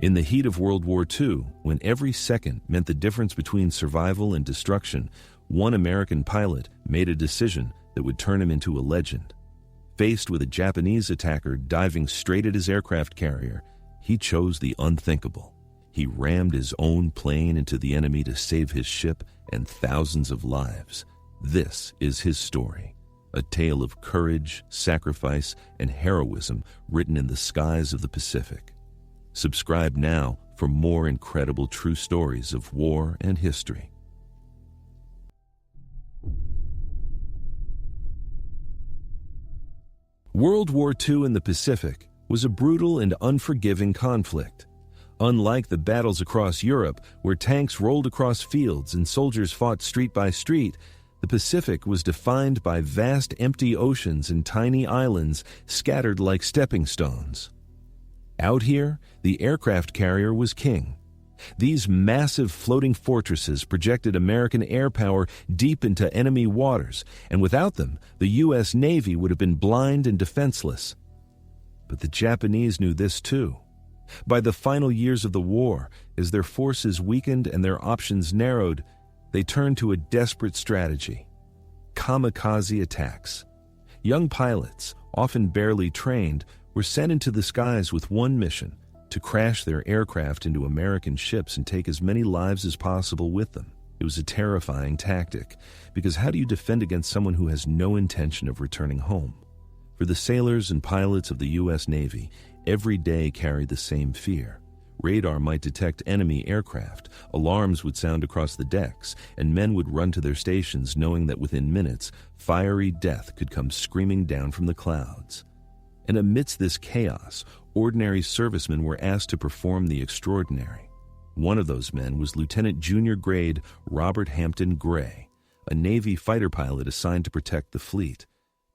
In the heat of World War II, when every second meant the difference between survival and destruction, one American pilot made a decision that would turn him into a legend. Faced with a Japanese attacker diving straight at his aircraft carrier, he chose the unthinkable. He rammed his own plane into the enemy to save his ship and thousands of lives. This is his story, a tale of courage, sacrifice, and heroism written in the skies of the Pacific. Subscribe now for more incredible true stories of war and history. World War II in the Pacific was a brutal and unforgiving conflict. Unlike the battles across Europe, where tanks rolled across fields and soldiers fought street by street, the Pacific was defined by vast empty oceans and tiny islands scattered like stepping stones. Out here, the aircraft carrier was king. These massive floating fortresses projected American air power deep into enemy waters, and without them, the U.S. Navy would have been blind and defenseless. But the Japanese knew this too. By the final years of the war, as their forces weakened and their options narrowed, they turned to a desperate strategy: kamikaze attacks. Young pilots, often barely trained, were sent into the skies with one mission: to crash their aircraft into American ships and take as many lives as possible with them. It was a terrifying tactic, because how do you defend against someone who has no intention of returning home? For the sailors and pilots of the U.S. Navy, every day carried the same fear. Radar might detect enemy aircraft, alarms would sound across the decks, and men would run to their stations knowing that within minutes, fiery death could come screaming down from the clouds. And amidst this chaos, ordinary servicemen were asked to perform the extraordinary. One of those men was Lieutenant Junior Grade Robert Hampton Gray, a Navy fighter pilot assigned to protect the fleet.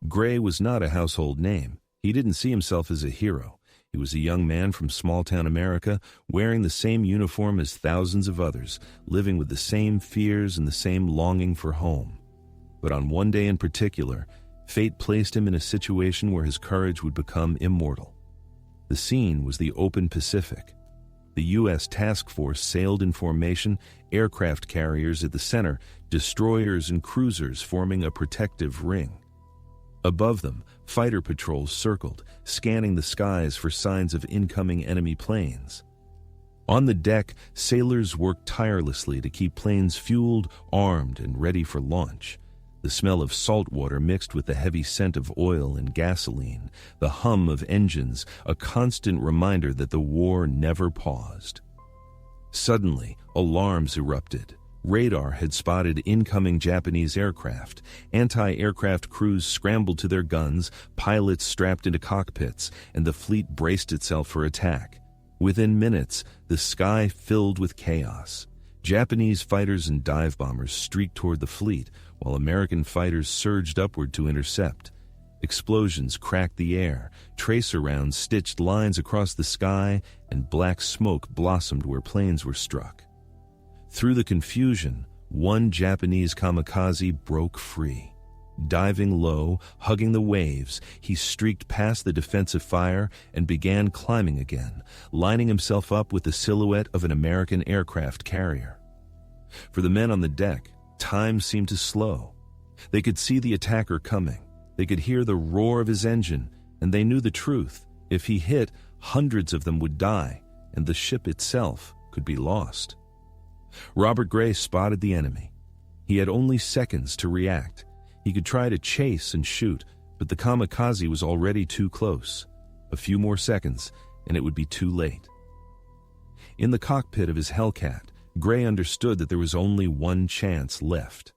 Gray was not a household name. He didn't see himself as a hero. He was a young man from small-town America, wearing the same uniform as thousands of others, living with the same fears and the same longing for home. But on one day in particular, fate placed him in a situation where his courage would become immortal. The scene was the open Pacific. The U.S. task force sailed in formation, aircraft carriers at the center, destroyers and cruisers forming a protective ring. Above them, fighter patrols circled, scanning the skies for signs of incoming enemy planes. On the deck, sailors worked tirelessly to keep planes fueled, armed, and ready for launch. The smell of salt water mixed with the heavy scent of oil and gasoline, the hum of engines, a constant reminder that the war never paused. Suddenly, alarms erupted. Radar had spotted incoming Japanese aircraft. Anti-aircraft crews scrambled to their guns, pilots strapped into cockpits, and the fleet braced itself for attack. Within minutes, the sky filled with chaos. Japanese fighters and dive bombers streaked toward the fleet, while American fighters surged upward to intercept. Explosions cracked the air, tracer rounds stitched lines across the sky, and black smoke blossomed where planes were struck. Through the confusion, one Japanese kamikaze broke free. Diving low, hugging the waves, he streaked past the defensive fire and began climbing again, lining himself up with the silhouette of an American aircraft carrier. For the men on the deck, time seemed to slow. They could see the attacker coming. They could hear the roar of his engine, and they knew the truth. If he hit, hundreds of them would die, and the ship itself could be lost. Robert Gray spotted the enemy. He had only seconds to react. He could try to chase and shoot, but the kamikaze was already too close. A few more seconds, and it would be too late. In the cockpit of his Hellcat, Gray understood that there was only one chance left.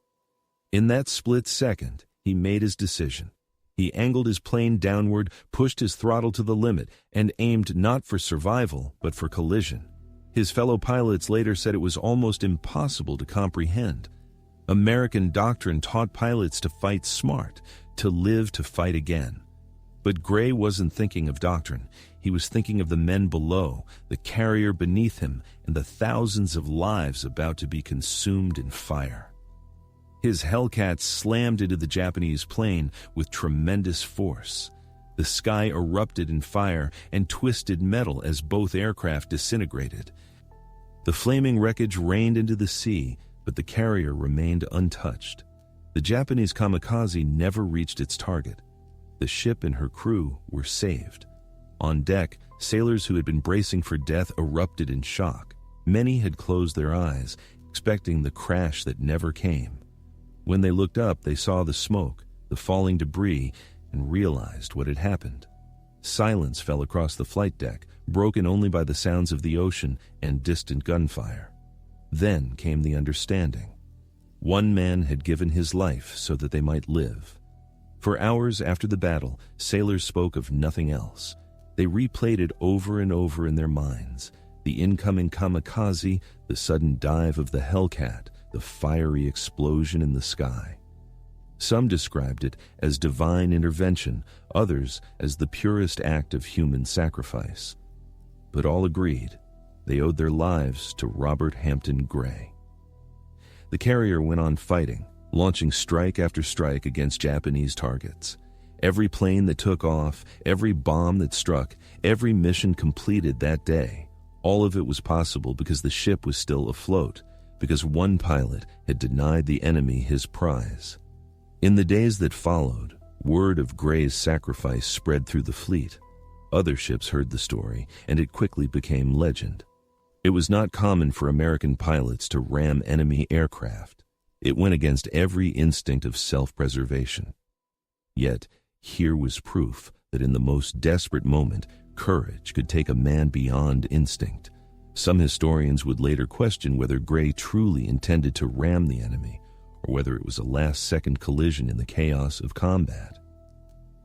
In that split second, he made his decision. He angled his plane downward, pushed his throttle to the limit, and aimed not for survival, but for collision. His fellow pilots later said it was almost impossible to comprehend. American doctrine taught pilots to fight smart, to live to fight again. But Gray wasn't thinking of doctrine. He was thinking of the men below, the carrier beneath him, and the thousands of lives about to be consumed in fire. His Hellcat slammed into the Japanese plane with tremendous force. The sky erupted in fire and twisted metal as both aircraft disintegrated. The flaming wreckage rained into the sea, but the carrier remained untouched. The Japanese kamikaze never reached its target. The ship and her crew were saved. On deck, sailors who had been bracing for death erupted in shock. Many had closed their eyes, expecting the crash that never came. When they looked up, they saw the smoke, the falling debris, and realized what had happened. Silence fell across the flight deck, broken only by the sounds of the ocean and distant gunfire. Then came the understanding. One man had given his life so that they might live. For hours after the battle, sailors spoke of nothing else. They replayed it over and over in their minds. The incoming kamikaze, the sudden dive of the Hellcat, the fiery explosion in the sky. Some described it as divine intervention, others as the purest act of human sacrifice. But all agreed they owed their lives to Robert Hampton Gray. The carrier went on fighting, launching strike after strike against Japanese targets. Every plane that took off, every bomb that struck, every mission completed that day, all of it was possible because the ship was still afloat, because one pilot had denied the enemy his prize. In the days that followed, word of Gray's sacrifice spread through the fleet. Other ships heard the story, and it quickly became legend. It was not common for American pilots to ram enemy aircraft. It went against every instinct of self-preservation. Yet, here was proof that in the most desperate moment, courage could take a man beyond instinct. Some historians would later question whether Gray truly intended to ram the enemy, or whether it was a last-second collision in the chaos of combat.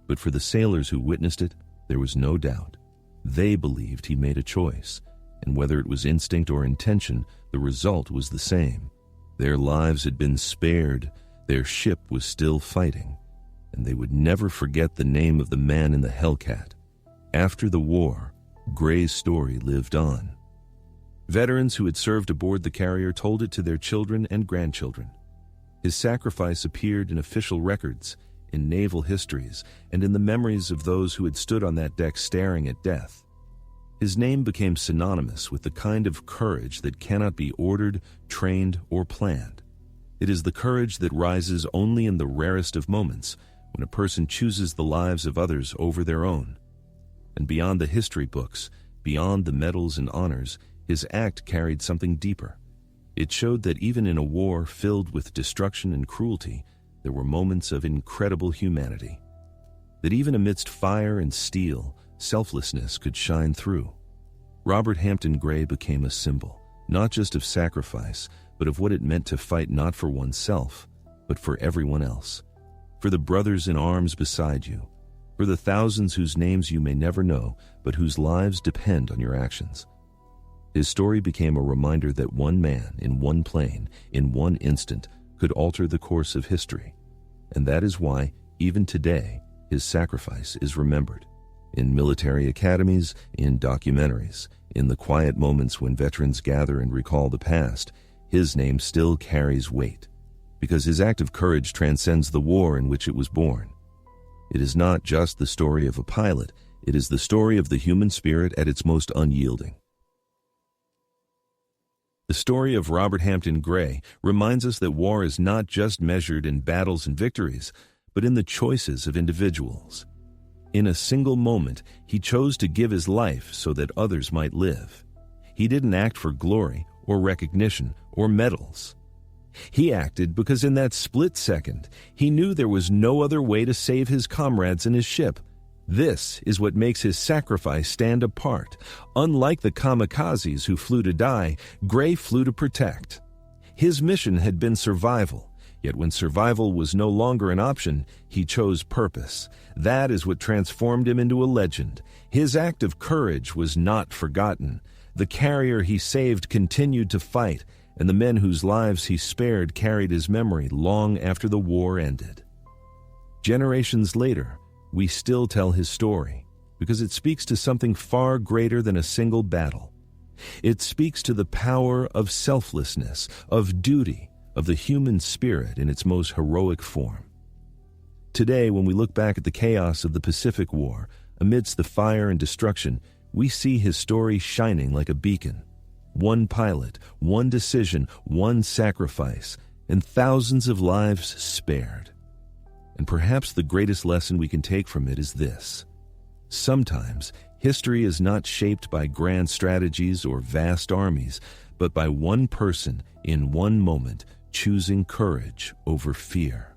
But for the sailors who witnessed it, there was no doubt. They believed he made a choice, and whether it was instinct or intention, the result was the same. Their lives had been spared, their ship was still fighting, and they would never forget the name of the man in the Hellcat. After the war, Gray's story lived on. Veterans who had served aboard the carrier told it to their children and grandchildren. His sacrifice appeared in official records, in naval histories, and in the memories of those who had stood on that deck staring at death. His name became synonymous with the kind of courage that cannot be ordered, trained, or planned. It is the courage that rises only in the rarest of moments, when a person chooses the lives of others over their own. And beyond the history books, beyond the medals and honors, his act carried something deeper. It showed that even in a war filled with destruction and cruelty, there were moments of incredible humanity. That even amidst fire and steel, selflessness could shine through. Robert Hampton Gray became a symbol, not just of sacrifice, but of what it meant to fight not for oneself, but for everyone else. For the brothers in arms beside you, for the thousands whose names you may never know, but whose lives depend on your actions. His story became a reminder that one man, in one plane, in one instant, could alter the course of history. And that is why, even today, his sacrifice is remembered. In military academies, in documentaries, in the quiet moments when veterans gather and recall the past, his name still carries weight, because his act of courage transcends the war in which it was born. It is not just the story of a pilot, it is the story of the human spirit at its most unyielding. The story of Robert Hampton Gray reminds us that war is not just measured in battles and victories, but in the choices of individuals. In a single moment, he chose to give his life so that others might live. He didn't act for glory or recognition or medals. He acted because in that split second, he knew there was no other way to save his comrades and his ship. This is what makes his sacrifice stand apart. Unlike the kamikazes who flew to die, Gray flew to protect. His mission had been survival, yet when survival was no longer an option, he chose purpose. That is what transformed him into a legend. His act of courage was not forgotten. The carrier he saved continued to fight, and the men whose lives he spared carried his memory long after the war ended. Generations later, we still tell his story because it speaks to something far greater than a single battle. It speaks to the power of selflessness, of duty, of the human spirit in its most heroic form. Today, when we look back at the chaos of the Pacific War, amidst the fire and destruction, we see his story shining like a beacon. One pilot, one decision, one sacrifice, and thousands of lives spared. And perhaps the greatest lesson we can take from it is this: sometimes, history is not shaped by grand strategies or vast armies, but by one person in one moment choosing courage over fear.